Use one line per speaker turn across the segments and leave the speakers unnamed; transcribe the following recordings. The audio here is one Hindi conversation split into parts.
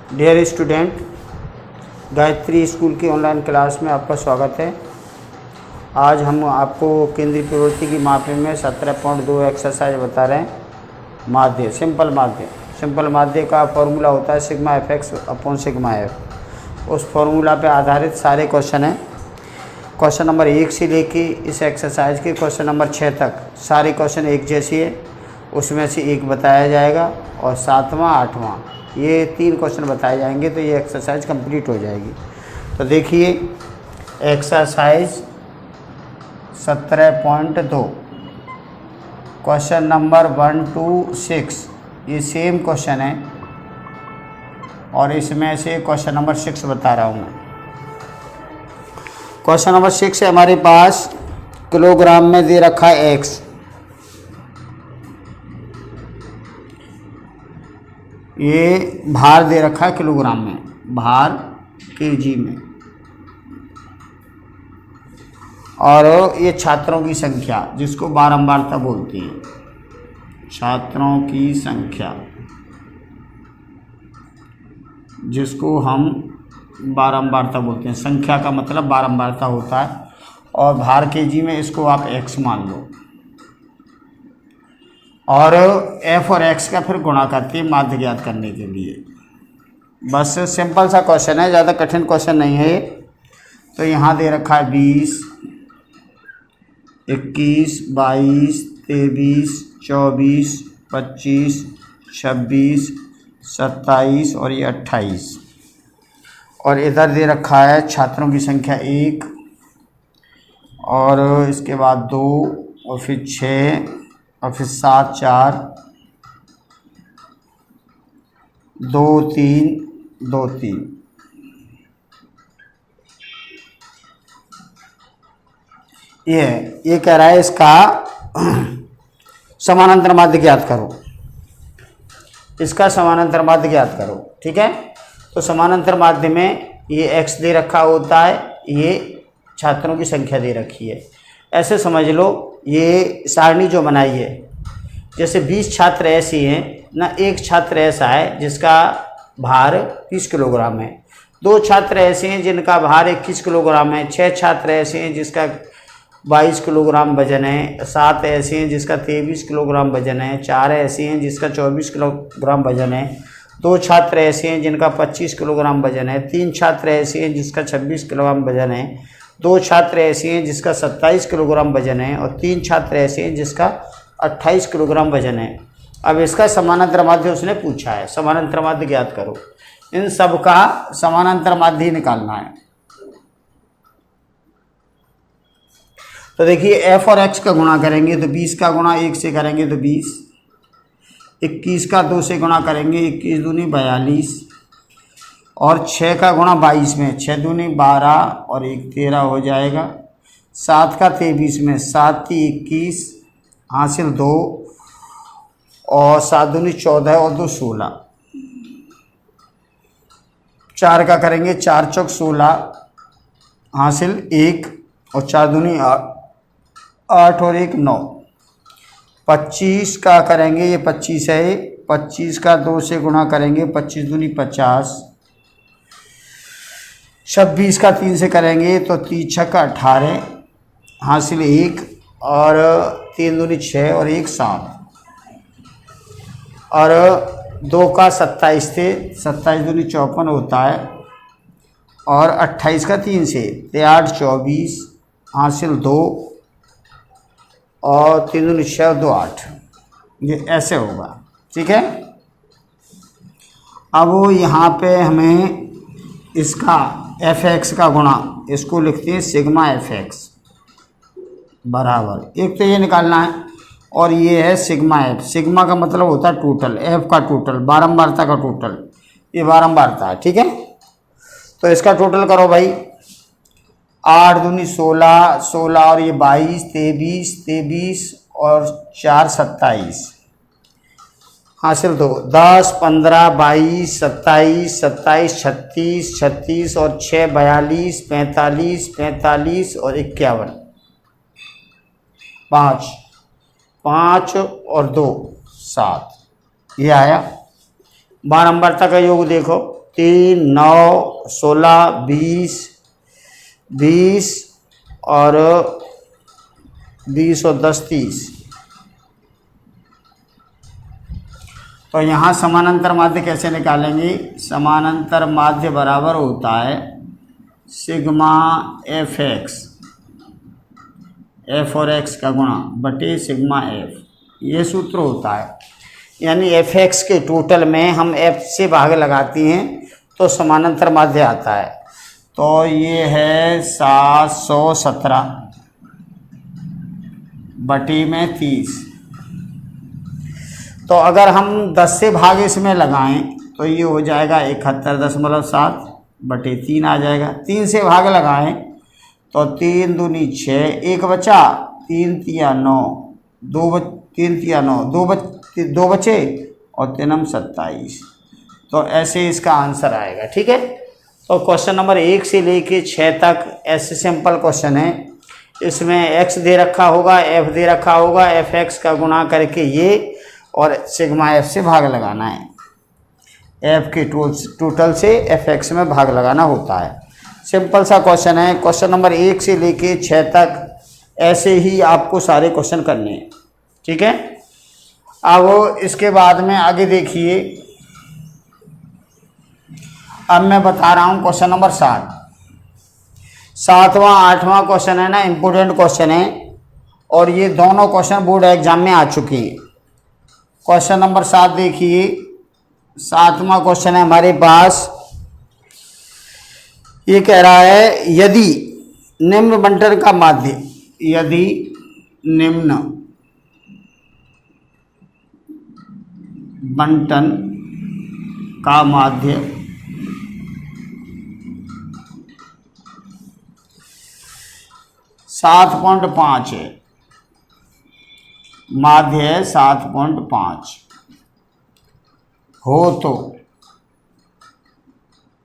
डियर स्टूडेंट, गायत्री स्कूल की ऑनलाइन क्लास में आपका स्वागत है। आज हम आपको केंद्रीय प्रवृत्ति की मापे में 17.2 एक्सरसाइज बता रहे हैं। माध्य, सिंपल माध्य का फॉर्मूला होता है sigma F x upon sigma F. उस फॉर्मूला पे आधारित सारे क्वेश्चन हैं। क्वेश्चन नंबर 1 से लेके इस एक्सरसाइज के क्वेश्चन नंबर 6 तक सारे क्वेश्चन एक जैसी है, उसमें से एक बताया जाएगा और 7वां 8वां ये 3 क्वेश्चन बताए जाएंगे, तो ये एक्सरसाइज कंप्लीट हो जाएगी। तो देखिए एक्सरसाइज 17.2 क्वेश्चन नंबर 1 to 6 ये सेम क्वेश्चन है और इसमें से क्वेश्चन नंबर 6 बता रहा हूँ मैं। क्वेश्चन नंबर 6 है हमारे पास, किलोग्राम में दे रखा है एक्स, ये भार दे रखा है किलोग्राम में, भार केजी में, और ये छात्रों की संख्या जिसको बारंबारता बोलते हैं, छात्रों की संख्या जिसको हम बारंबारता बोलते हैं। संख्या का मतलब बारंबारता होता है और भार केजी में इसको आप एक्स मान लो, और एफ और एक्स का फिर गुणा करते हैं माध्य ज्ञात करने के लिए। बस सिंपल सा क्वेश्चन है, ज़्यादा कठिन क्वेश्चन नहीं है। तो यहाँ दे रखा है 20, 21, 22, 23, 24, 25, 26, 27 और ये 28, और इधर दे रखा है छात्रों की संख्या 1, और इसके बाद 2, और फिर 6, और फिर 7, 4, 2, 3, 2, 3। ये कह रहा है इसका समानांतर माध्य ज्ञात करो, इसका समानांतर माध्य ज्ञात करो। ठीक है, तो समानांतर माध्य में ये x दे रखा होता है, ये छात्रों की संख्या दे रखी है। ऐसे समझ लो, ये सारणी जो बनाई है, जैसे 20 छात्र ऐसे हैं ना, एक छात्र ऐसा है जिसका भार 30 किलोग्राम है, 2 छात्र ऐसे हैं जिनका भार 21 किलोग्राम है, 6 छात्र ऐसे हैं जिसका 22 किलोग्राम वजन है, 7 ऐसे हैं जिसका 23 किलोग्राम वजन है, 4 ऐसे हैं जिसका 24 किलोग्राम वजन है, 2 छात्र ऐसे हैं जिनका 25 किलोग्राम वजन है, 3 छात्र ऐसे हैं जिसका 26 किलोग्राम वजन है, 2 छात्र ऐसे हैं जिसका 27 किलोग्राम वजन है, और 3 छात्र ऐसे हैं जिसका 28 किलोग्राम वजन है। अब इसका समानांतर माध्य उसने पूछा है, समानांतर माध्य ज्ञात करो। इन सब का समानांतर माध्य निकालना है। तो देखिए f और x का गुणा करेंगे तो 20 का गुणा 1 से करेंगे तो 20, 21 का 2 से गुणा करेंगे 21 दूनी 42, और 6 का गुणा 22 में 6 दूनी 12 और 1 13 हो जाएगा। 7 का 23 में 7 × 21 हासिल 2, और 7 दूनी 14 और 2 16। 4 का करेंगे 4 चौक 16 हासिल 1, और 4 दूनी 8 और 1 9। 25 का करेंगे, ये 25 है, 25 का 2 से गुणा करेंगे 25 दूनी 50। 26 का 3 से करेंगे तो 3 छक्का 18 हासिल 1, और 3 दूनी 6 और 1 7, और 2 का 27 थे, 27 दूनी 54 होता है, और 28 का 3 से 8 24 हासिल 2, और 3 दूनी 6 और 2 8। ये ऐसे होगा। ठीक है, अब वो यहाँ पे हमें इसका एफ एक्स का गुणा, इसको लिखते हैं सिग्मा एफ एक्स बराबर, एक तो ये निकालना है, और ये है सिग्मा एफ। सिग्मा का मतलब होता है टोटल, एफ का टोटल, बारंबारता का टोटल, ये बारंबारता है। ठीक है, तो इसका टोटल करो भाई। 8 दूनी 16, 16 और ये 22, 23, 23 और 4 27 हासिल 2, 10 15 22 27 27 36 36 और 6 42 45 45 और 51, 5 5 और 2 7, ये आया। बारंबारता का योग देखो, 3, 9, 16, 20 और 20 और 10, 30। तो यहाँ समानांतर माध्य कैसे निकालेंगे? समानांतर माध्य बराबर होता है सिग्मा एफ एक्स, एफ और एक्स का गुणा बटे सिग्मा एफ, ये सूत्र होता है। यानी एफ एक्स के टोटल में हम एफ से भाग लगाती हैं तो समानांतर माध्य आता है। तो ये है 717 बटी में 30। तो अगर हम 10 से भाग इसमें लगाएं तो ये हो जाएगा 71.7 बटे 3 आ जाएगा। 3 से भाग लगाएं तो 3 दूनी 6, 1 बचा, 3 तिया 9, 3 तिया 9, 2 बचे और 3 27। तो ऐसे इसका आंसर आएगा। ठीक है, तो क्वेश्चन नंबर 1 से लेके 6 तक ऐसे सिंपल क्वेश्चन है। इसमें x दे रखा होगा, f दे रखा होगा, एफ एक्स का गुणा करके ये और सिग्मा एफ से भाग लगाना है। एफ के टोटल से एफ एक्स में भाग लगाना होता है। सिंपल सा क्वेश्चन है। क्वेश्चन नंबर 1 से लेके 6 तक ऐसे ही आपको सारे क्वेश्चन करने हैं। ठीक है, अब इसके बाद में आगे देखिए। अब मैं बता रहा हूँ क्वेश्चन नंबर 7। 7वां 8वां क्वेश्चन है ना, इम्पोर्टेंट क्वेश्चन है और ये दोनों क्वेश्चन बोर्ड एग्जाम में आ चुके हैं। क्वेश्चन नंबर 7 देखिए। 7वां क्वेश्चन है हमारे पास, ये कह रहा है यदि निम्न बंटन का माध्य, यदि निम्न बंटन का माध्य 7.5 है, माध्य है 7.5 हो तो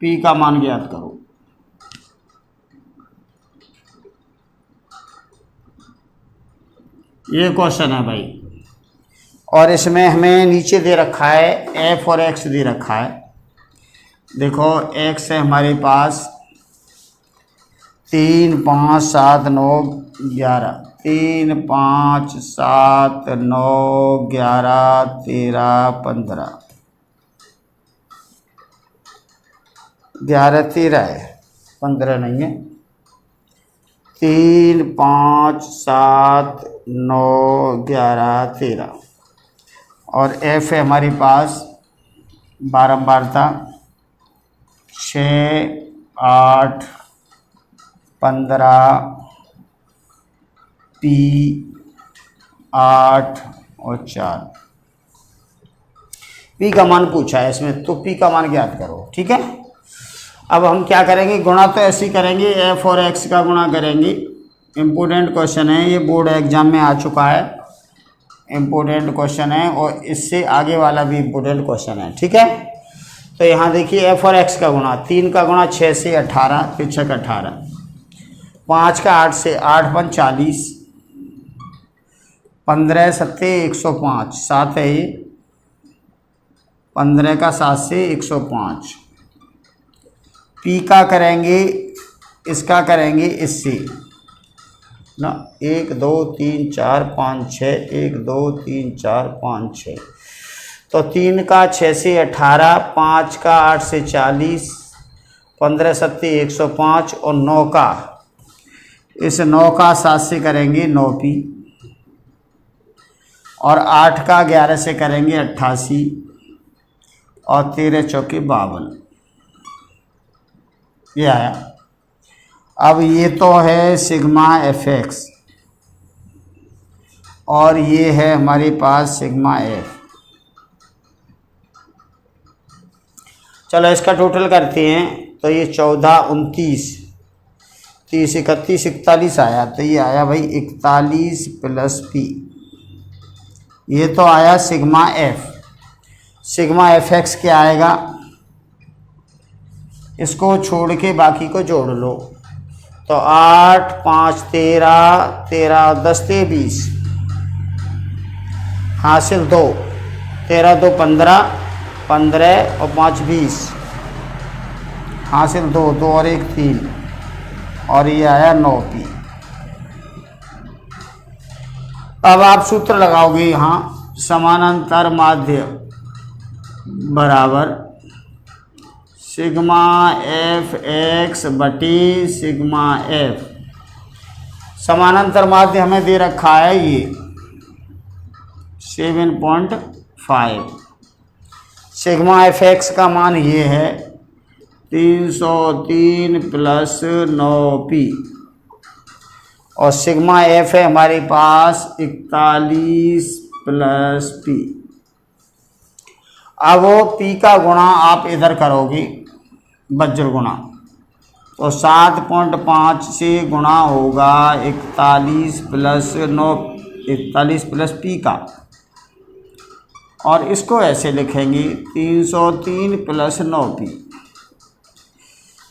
P का मान ज्ञात करो। ये क्वेश्चन है भाई, और इसमें हमें नीचे दे रखा है f और x दे रखा है। देखो x है हमारे पास 3, 5, 7, 9, 11, 3, 5, 7, 9, 11, 13, 15, 11, 13 है, 15 नहीं है। 3, 5, 7, 9, 11, 13 और f है हमारे पास बारंबारता 6, 8, 15, P 8 और 4। P का मान पूछा है इसमें, तो P का मान ज्ञात करो। ठीक है, अब हम क्या करेंगे, गुणा तो ऐसे ही करेंगे, f और x का गुणा करेंगे। इम्पोर्टेंट क्वेश्चन है ये, बोर्ड एग्जाम में आ चुका है, इम्पोर्टेंट क्वेश्चन है और इससे आगे वाला भी इम्पोर्टेंट क्वेश्चन है। ठीक है, तो यहाँ देखिए f और x का गुणा, 3 का गुणा 6 से 18, फिर 6 का 18, 5 का 8 से 8 5 40, 15 7 105, 7 है ये, 15 का 7 से 105। P का करेंगे, इसका करेंगे इससे ना, 1 2 3 4 5 6, 1 2 3 4 5 6। तो 3 का 6 से 18, 5 का 8 से 40, 15 7 105 और 9 का, इस 9 का 7 से करेंगे 9P और 8 का 11 से करेंगे 88 और 13 चौके 52। ये आया। अब ये तो है सिग्मा एफ एक्स और ये है हमारे पास सिग्मा एफ। चलो इसका टोटल करते हैं, तो ये 14, 29, 30, 31, 41 आया। तो ये आया भाई 41 प्लस P, ये तो आया sigma F. Sigma F x क्या आएगा, इसको छोड़ के बाकी को जोड़ लो। तो 8 5 13, 13 10 20, हासिल 2, 13 2 15, 15 और 5 20, हासिल 2, 2 और 1 3, और ये आया 9p। अब आप सूत्र लगाओगे यहाँ, समानांतर माध्य बराबर सिग्मा एफ एक्स बटी सिग्मा एफ। समानांतर माध्य हमें दे रखा है ये 7.5। सिग्मा एफ एक्स का मान ये है 303 प्लस 9p, और सिग्मा एफ है हमारे पास 41 प्लस p। अब वो p का गुणा आप इधर करोगे, वज्र गुणा, तो 7.5 से गुणा होगा 41 प्लस 9, 41 प्लस p का, और इसको ऐसे लिखेंगे 303 प्लस 9p।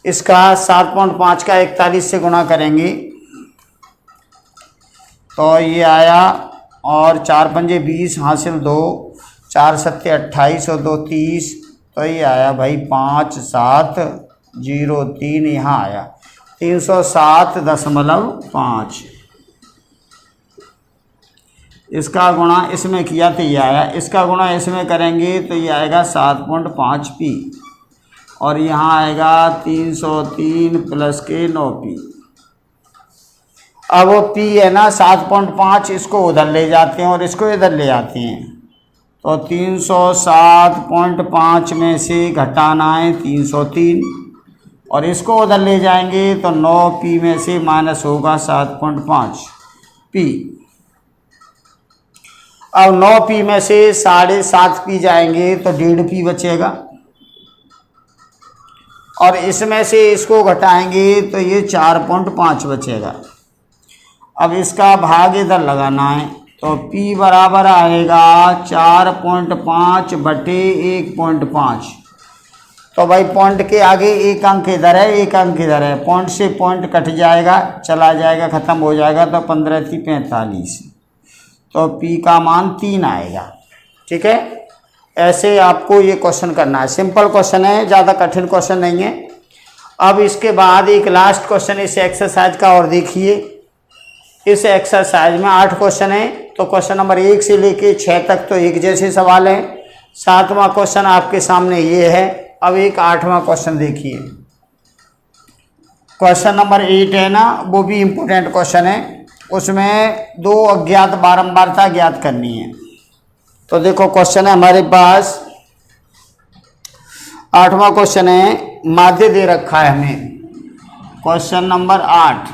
इसका 7.5 का 41 से गुणा करेंगे तो ये आया, और 4 पंजे 20 हासिल 2, 4 सत्ते 28 और 2 30, तो ये आया भाई 5703, यहाँ आया 307.5। इसका गुणा इसमें किया तो ये आया, इसका गुणा इसमें करेंगे तो ये आएगा 7.5p, और यहाँ आएगा 303 प्लस के 9p। अब वो p है ना 7.5, इसको उधर ले जाते हैं और इसको इधर ले आते हैं, तो 307.5 में से घटाना है 303, और इसको उधर ले जाएंगे तो 9p में से माइनस होगा 7.5p। अब 9p में से 7.5p जाएंगे तो 1.5p बचेगा, और इसमें से इसको घटाएंगे तो ये 4.5 बचेगा। अब इसका भाग इधर लगाना है, तो p बराबर आएगा 4.5 बटे 1.5। तो भाई पॉइंट के आगे एक अंक इधर है, एक अंक इधर है, पॉइंट से पॉइंट कट जाएगा, चला जाएगा, ख़त्म हो जाएगा, तो 15 थी 45, तो p का मान 3 आएगा। ठीक है, ऐसे आपको ये क्वेश्चन करना है। सिंपल क्वेश्चन है, ज़्यादा कठिन क्वेश्चन नहीं है। अब इसके बाद एक लास्ट क्वेश्चन इस एक्सरसाइज का और देखिए। इस एक्सरसाइज में 8 क्वेश्चन है, तो क्वेश्चन नंबर 1 से लेके 6 तक तो एक जैसे सवाल हैं। 7वां क्वेश्चन आपके सामने ये है। अब एक 8वां क्वेश्चन देखिए। क्वेश्चन नंबर 8 है ना, वो भी इम्पोर्टेंट क्वेश्चन है। उसमें 2 अज्ञात बारंबारता ज्ञात करनी है। तो देखो क्वेश्चन है हमारे पास, 8वां क्वेश्चन है, माध्य दे रखा है हमें। क्वेश्चन नंबर 8,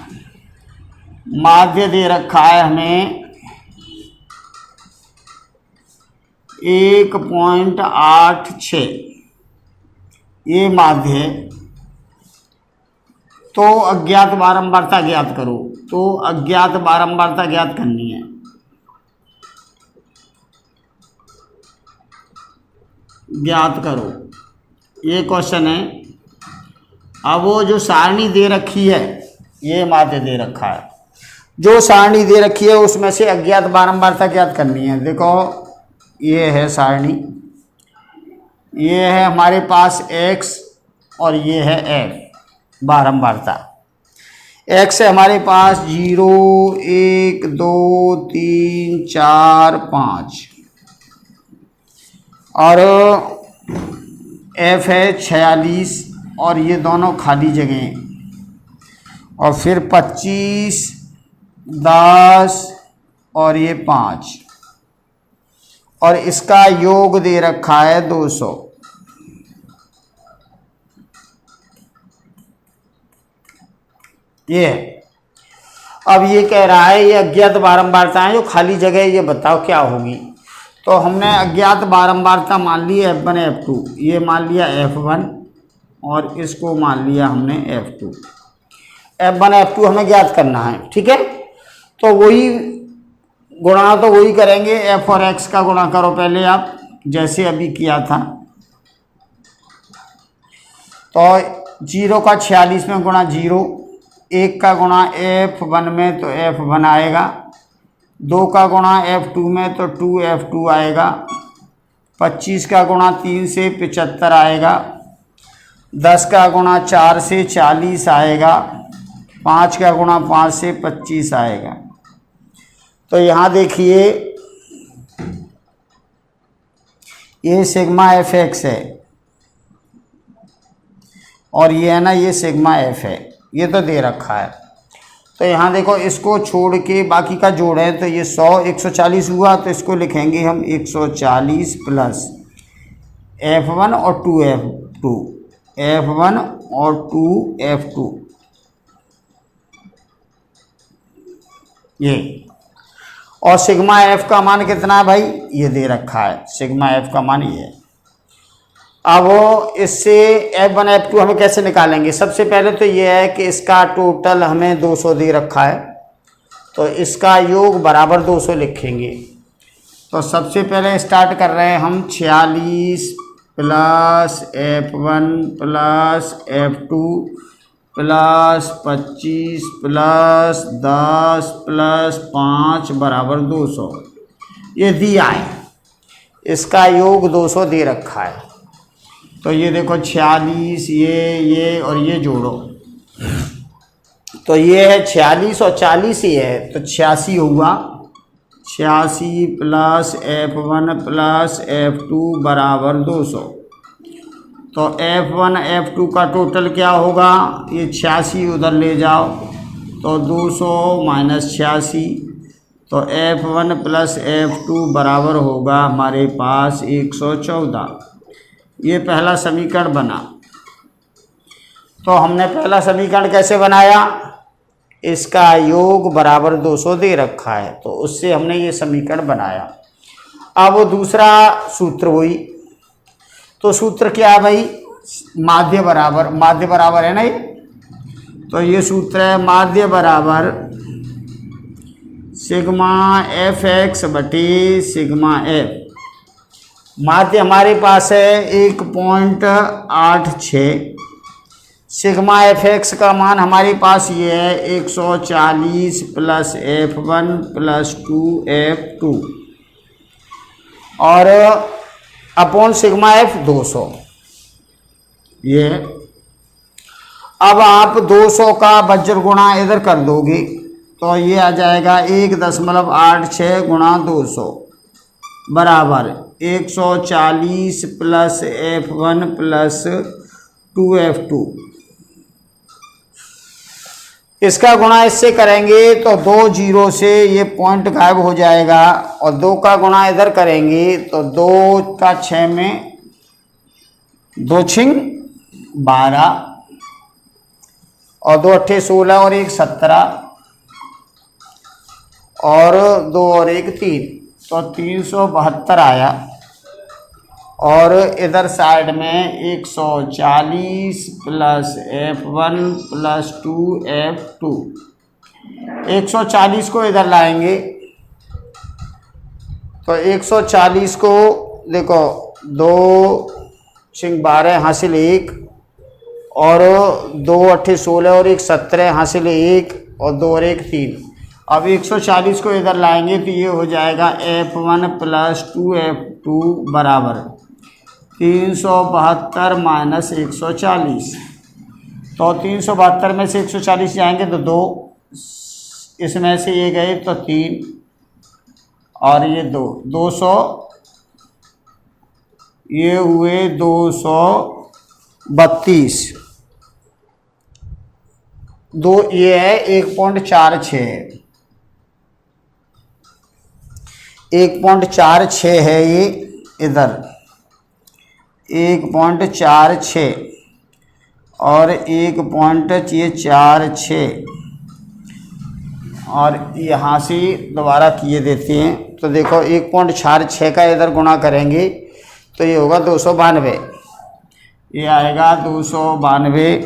माध्य दे रखा है हमें 1.86, ये माध्य है। तो अज्ञात बारंबारता ज्ञात करो। तो अज्ञात बारंबारता ज्ञात करनी है। ज्ञात करो, ये क्वेश्चन है। अब वो जो सारणी दे रखी है, ये माध्य दे रखा है। जो सारणी दे रखी है उसमें से अज्ञात बारंबारता ज्ञात करनी है। देखो ये है सारणी, ये है हमारे पास x और ये है f बारंबारता। x है हमारे पास 0 1 2 3 4 5, और f है 46, और ये दोनों खाली जगह, और फिर 25 10 और ये 5, और इसका योग दे रखा है 200। ये अब ये कह रहा है ये अज्ञात बारंबारताएं जो खाली जगह, ये बताओ क्या होगी। तो हमने अज्ञात बारंबारता मान ली F1 F2, ये मान लिया F1 और इसको मान लिया हमने F2। F1 F2 हमें ज्ञात करना है। ठीक है, तो वही गुणा तो वही करेंगे, f और x का गुणा करो पहले आप, जैसे अभी किया था। तो 0 का 46 में गुणा 0, 1 का गुणा f1 में तो f1 आएगा, 2 का गुणा f2 में तो 2f2 आएगा, 25 का गुणा 3 से 75 आएगा, 10 का गुणा 4 से 40 आएगा, 5 का गुणा 5 से 25 आएगा। तो यहाँ देखिए ये सिग्मा एफ एक्स है और ये है ना, ये सिग्मा एफ है, ये तो दे रखा है। तो यहाँ देखो इसको छोड़ के बाकी का जोड़ है, तो ये 100 140 हुआ, तो इसको लिखेंगे हम 140 प्लस F1 और 2F2, F1 और 2F2, ये। और सिग्मा एफ का मान कितना है भाई, ये दे रखा है, सिग्मा एफ का मान ये है। अब इससे F1 F2 हमें कैसे निकालेंगे? सबसे पहले तो ये है कि इसका टोटल हमें 200 दे रखा है, तो इसका योग बराबर 200 लिखेंगे। तो सबसे पहले स्टार्ट कर रहे हैं हम 46 plus F1 plus F2 plus 25 plus 10 plus 5 बराबर 200, ये दिया है, इसका योग 200 दे रखा है। तो ये देखो 46, ये और ये जोड़ो, तो ये है 46 और 40 ही है, तो 86 हुआ। 86 प्लस F1 प्लस F2 बराबर 200। तो F1 F2 का टोटल क्या होगा, ये 86 उधर ले जाओ, तो 200 माइनस 86, तो F1 प्लस F2 बराबर होगा हमारे पास 114। ये पहला समीकरण बना। तो हमने पहला समीकरण कैसे बनाया, इसका योग बराबर 200 दे रखा है, तो उससे हमने ये समीकरण बनाया। अब दूसरा सूत्र हुई, तो सूत्र क्या है भाई, माध्य बराबर है ना ये, तो ये सूत्र है माध्य बराबर सिग्मा एफ एक्स बटे सिग्मा एफ। माध्य हमारे पास है 1.86, सिग्मा एफ एक्स का मान हमारे पास ये है 140 प्लस F1 प्लस 2F2 और अपॉन सिग्मा एफ 200, ये। अब आप 200 का वज्र गुणा इधर कर दोगे, तो ये आ जाएगा 1.86 गुणा 200 बराबर 140 प्लस F1 प्लस 2F2। इसका गुणा इससे करेंगे तो 2 जीरो से ये पॉइंट गायब हो जाएगा, और 2 का गुणा इधर करेंगे तो 2 का 6 में 2 छिंग 12 और 2 अट्ठे 16 और 1 17 और 2 और 1 3, तो 372 आया। और इधर साइड में 140 प्लस F1 प्लस 2F2, 140 को इधर लाएंगे, तो 140 को देखो 2 छिंग 12 हासिल 1 और 2 अट्ठे 16 और 1 17 हासिल 1 और 2 और 1 3। अब 140 को इधर लाएंगे तो ये हो जाएगा F1 प्लस 2F2 बराबर 372 माइनस 140। तो 372 में से 140 जाएंगे तो 2, इसमें से ये गए तो 3 और ये 2, 200, ये हुए 232। ये है 1.46, 1.46 है ये, इधर 1.46 और 1.46 और यहाँ से दोबारा किए देते हैं। तो देखो 1.46 का इधर गुणा करेंगे तो ये होगा 292, ये आएगा 292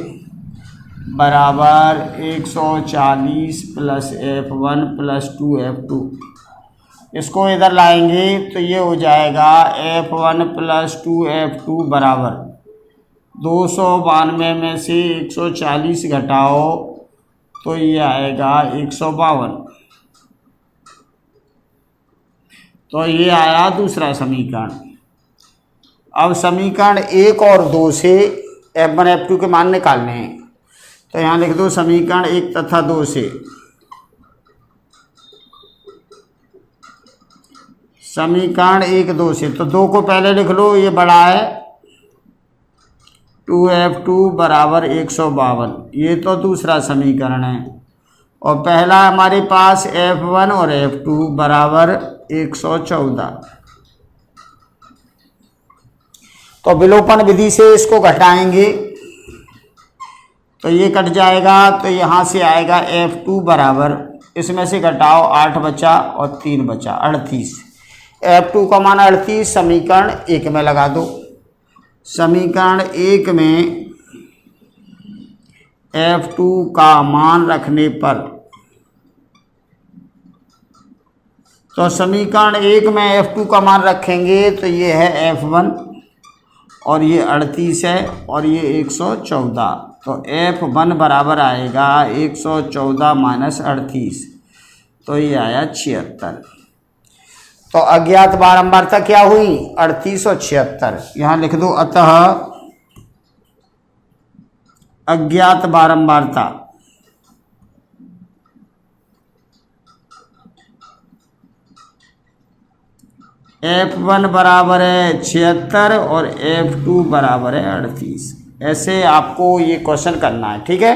बराबर 140 प्लस F1 प्लस 2F2। इसको इधर लाएंगे तो ये हो जाएगा F1 प्लस 2F2 बराबर 292 में से 140 घटाओ तो ये आएगा 152। तो ये आया दूसरा समीकरण। अब समीकरण 1 और 2 से F1 F2 के मान निकालने हैं। तो यहाँ लिख दो समीकरण 1 तथा 2 से समीकरण 1 2 से, तो 2 को पहले लिख लो, ये बड़ा है 2F2 बराबर 152, ये तो दूसरा समीकरण है। और पहला हमारे पास F1 और F2 बराबर 114। तो विलोपन विधि से इसको घटाएंगे तो ये कट जाएगा, तो यहाँ से आएगा F2 बराबर, इसमें से घटाओ 8 बचा और 3 बचा 38। F2 का मान 38 समीकरण 1 में लगा दो। समीकरण 1 में F2 का मान रखने पर, तो समीकरण 1 में F2 का मान रखेंगे तो ये है F1 और ये 38 है और ये 114। तो F1 बराबर आएगा 114 माइनस 38, तो ये आया 76। तो अज्ञात बारंबारता क्या हुई 38 और 76, यहाँ लिख दो। अतः अज्ञात बारंबारता F1 बराबर है 76 और F2 बराबर है 38। ऐसे आपको ये क्वेश्चन करना है, ठीक है।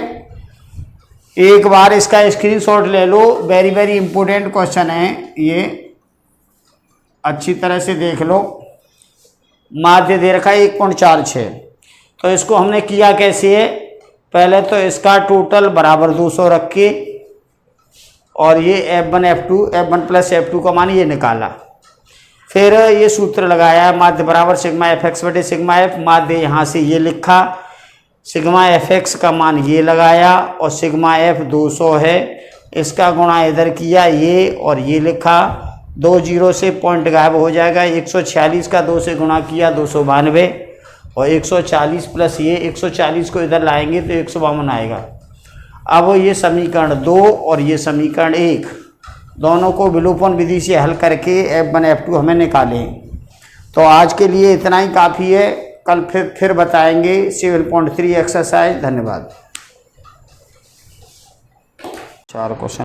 एक बार इसका स्क्रीनशॉट ले लो, वेरी वेरी इंपॉर्टेंट क्वेश्चन है ये, अच्छी तरह से देख लो। माध्य दे रखा है 1.46, तो इसको हमने किया कैसे है, पहले तो इसका टोटल बराबर 200 रख के और ये F1 प्लस F2 का मान ये निकाला। फिर ये सूत्र लगाया, माध्य बराबर सिग्मा fx बटे सिग्मा f, माध्य यहाँ से ये लिखा, सिग्मा fx का मान ये लगाया और सिग्मा f 200 है, इसका गुणा इधर किया ये और ये लिखा, 2 जीरो से पॉइंट गायब हो जाएगा। 146 का 2 से गुणा किया 292 और 140 प्लस ये 140 को इधर लाएंगे तो 152 आएगा। अब ये समीकरण 2 और ये समीकरण 1 दोनों को विलोपन विधि से हल करके F1 F2 हमें निकालें। तो आज के लिए इतना ही काफ़ी है, कल फिर बताएंगे 7.3 एक्सरसाइज। धन्यवाद। 4 क्वेश्चन।